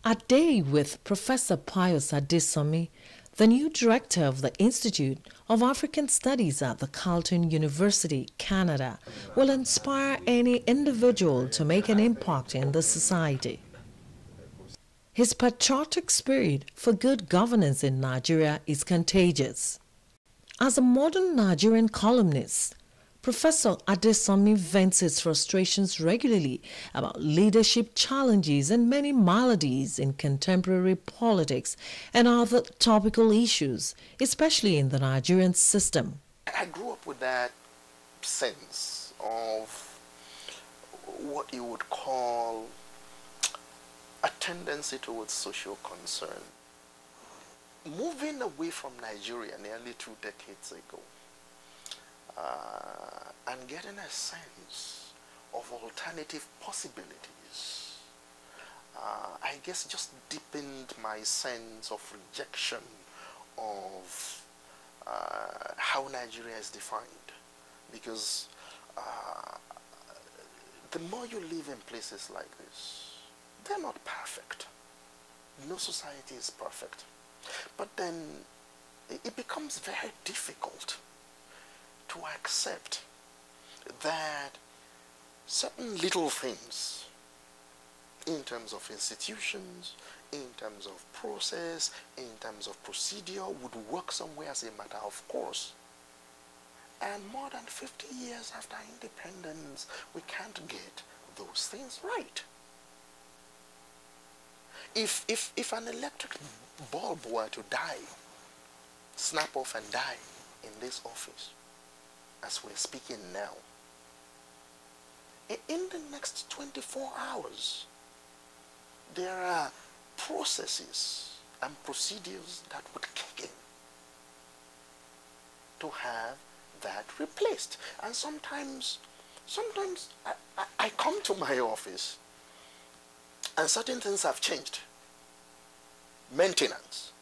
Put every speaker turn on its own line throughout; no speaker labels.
A day with Professor Pius Adesanmi, the new director of the Institute of African Studies at the Carleton University, Canada, will inspire any individual to make an impact in the society. His patriotic spirit for good governance in Nigeria is contagious. As a modern Nigerian columnist, Professor Adesanmi vents his frustrations regularly about leadership challenges and many maladies in contemporary politics and other topical issues, especially in the Nigerian system.
I grew up with that sense of what you would call a tendency towards social concern. Moving away from Nigeria nearly 2 decades ago, and getting a sense of alternative possibilities, I guess just deepened my sense of rejection of how Nigeria is defined. Because the more you live in places like this, they're not perfect. No society is perfect. But then it becomes very difficult to accept that certain little things in terms of institutions, in terms of process, in terms of procedure would work somewhere as a matter of course. And more than 50 years after independence, we can't get those things right. If an electric bulb were to die, snap off and die in this office, as we're speaking now, in the next 24 hours, there are processes and procedures that would kick in to have that replaced. And sometimes I come to my office and certain things have changed. Maintenance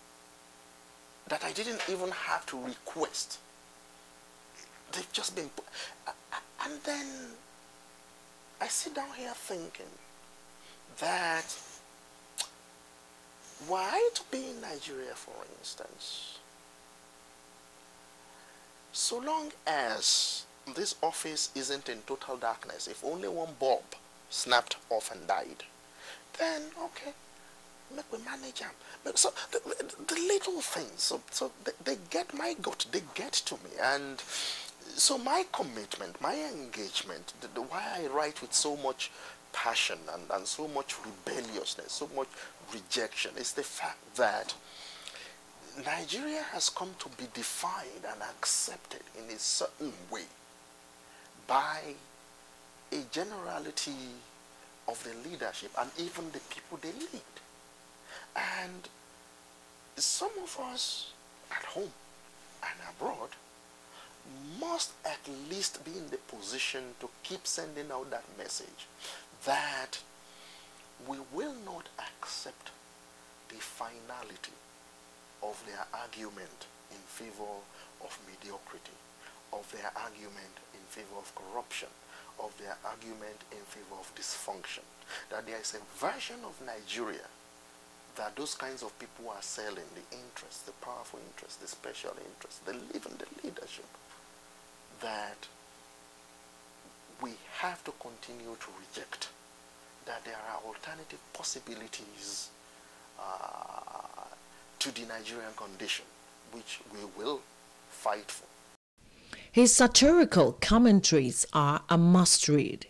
that I didn't even have to request. They've just been put. And then I sit down here thinking that why to be in Nigeria, for instance, so long as this office isn't in total darkness, if only one bulb snapped off and died, then okay, make we manage them. So the little things, so they get my goat, they get to me. And so my commitment, my engagement, why I write with so much passion and so much rebelliousness, so much rejection, is the fact that Nigeria has come to be defined and accepted in a certain way by a generality of the leadership and even the people they lead. And some of us at home and abroad must at least be in the position to keep sending out that message that we will not accept the finality of their argument in favor of mediocrity, of their argument in favor of corruption, of their argument in favor of dysfunction. That there is a version of Nigeria that those kinds of people are selling, the interests, the powerful interests, the special interests, they live in the leadership, that we have to continue to reject, that there are alternative possibilities to the Nigerian condition, which we will fight for.
His satirical commentaries are a must-read.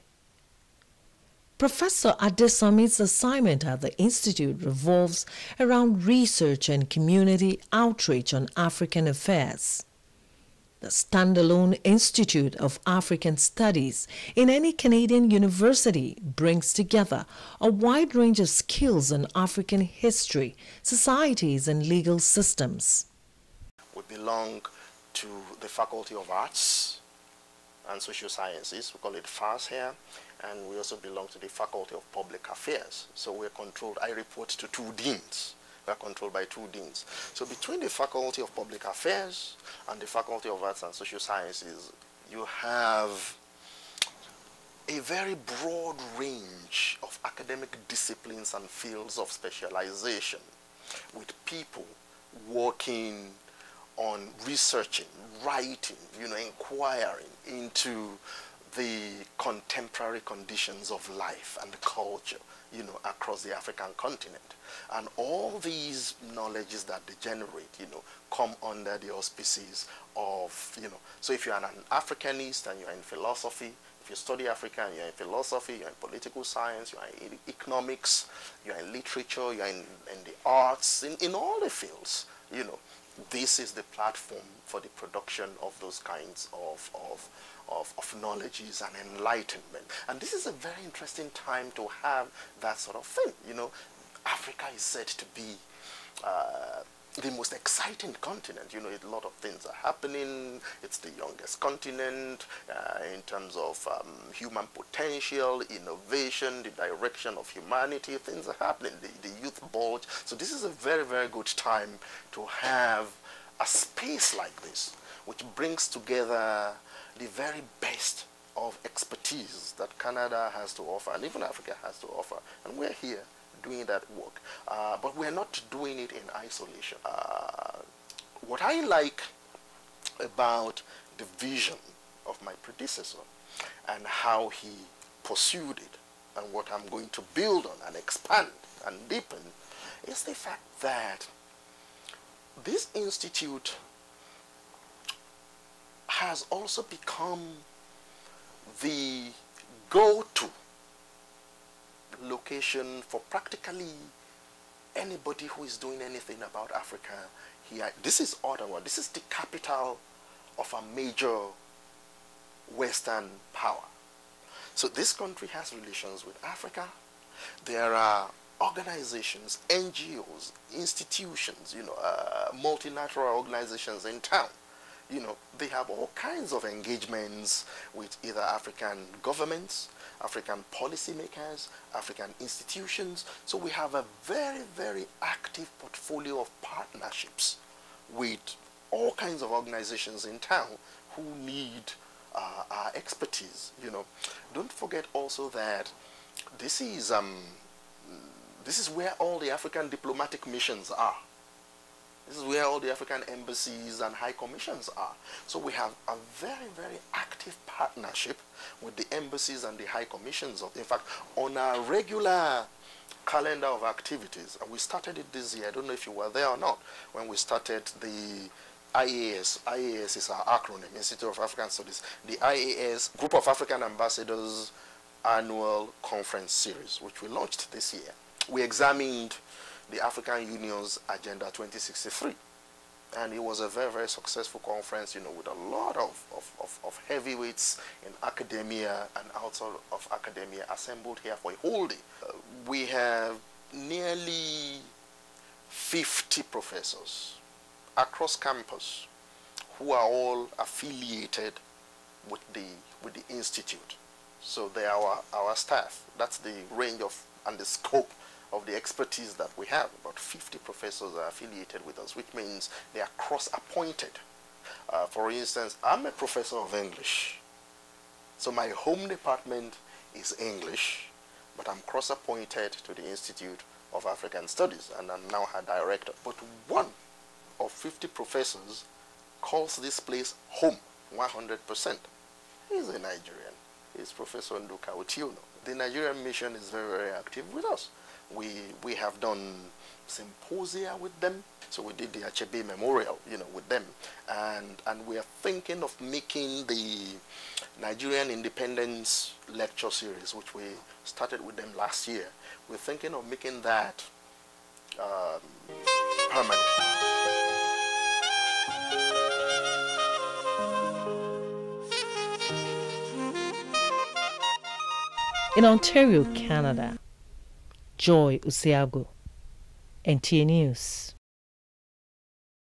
Professor Adesanmi's assignment at the Institute revolves around research and community outreach on African affairs. The standalone Institute of African Studies in any Canadian university brings together a wide range of skills on African history, societies, and legal systems.
We belong to the Faculty of Arts and Social Sciences, we call it FAS here, and we also belong to the Faculty of Public Affairs. So we're controlled, I report to 2 deans. We're controlled by 2 deans. So between the Faculty of Public Affairs and the Faculty of Arts and Social Sciences, you have a very broad range of academic disciplines and fields of specialization, with people working on researching, writing, inquiring into the contemporary conditions of life and culture, across the African continent. And all these knowledges that they generate, come under the auspices of, so if you're an Africanist and you're in philosophy, if you study Africa and you're in philosophy, you're in political science, you're in economics, you're in literature, you're in the arts, in all the fields, this is the platform for the production of those kinds of knowledges and enlightenment. And this is a very interesting time to have that sort of thing. Africa is said to be the most exciting continent. A lot of things are happening. It's the youngest continent in terms of human potential, innovation, the direction of humanity. Things are happening. The youth bulge. So this is a very, very good time to have a space like this, which brings together the very best of expertise that Canada has to offer, and even Africa has to offer. And we're here doing that work. But we're not doing it in isolation. What I like about the vision of my predecessor and how he pursued it, and what I'm going to build on and expand and deepen, is the fact that this institute has also become the go-to location for practically anybody who is doing anything about Africa here. This is Ottawa. This is the capital of a major Western power. So this country has relations with Africa. There are organizations, NGOs, institutions, multilateral organizations in town. They have all kinds of engagements with either African governments, African policymakers, African institutions. So we have a very, very active portfolio of partnerships with all kinds of organizations in town who need our expertise. Don't forget also that this is where all the African diplomatic missions are. This is where all the African embassies and high commissions are. So we have a very, very active partnership with the embassies and the high commissions. In fact, on our regular calendar of activities, and we started it this year, I don't know if you were there or not, when we started the IAS. IAS is our acronym, Institute of African Studies. The IAS, Group of African Ambassadors Annual Conference Series, which we launched this year. We examined the African Union's Agenda 2063. And it was a very, very successful conference, with a lot of heavyweights in academia and outside of academia assembled here for a whole day. We have nearly 50 professors across campus who are all affiliated with the institute. So they are our staff. That's the range of and the scope of the expertise that we have. About 50 professors are affiliated with us, which means they are cross-appointed. For instance, I'm a professor of English. So my home department is English, but I'm cross-appointed to the Institute of African Studies, and I'm now her director. But one of 50 professors calls this place home 100%. He's a Nigerian. He's Professor Nduka Otiono. The Nigerian mission is very, very active with us. We have done symposia with them. So we did the Achebe Memorial, with them. And we are thinking of making the Nigerian Independence Lecture Series, which we started with them last year. We're thinking of making that permanent.
In Ontario, Canada, Joy Osiagwu, NTA News.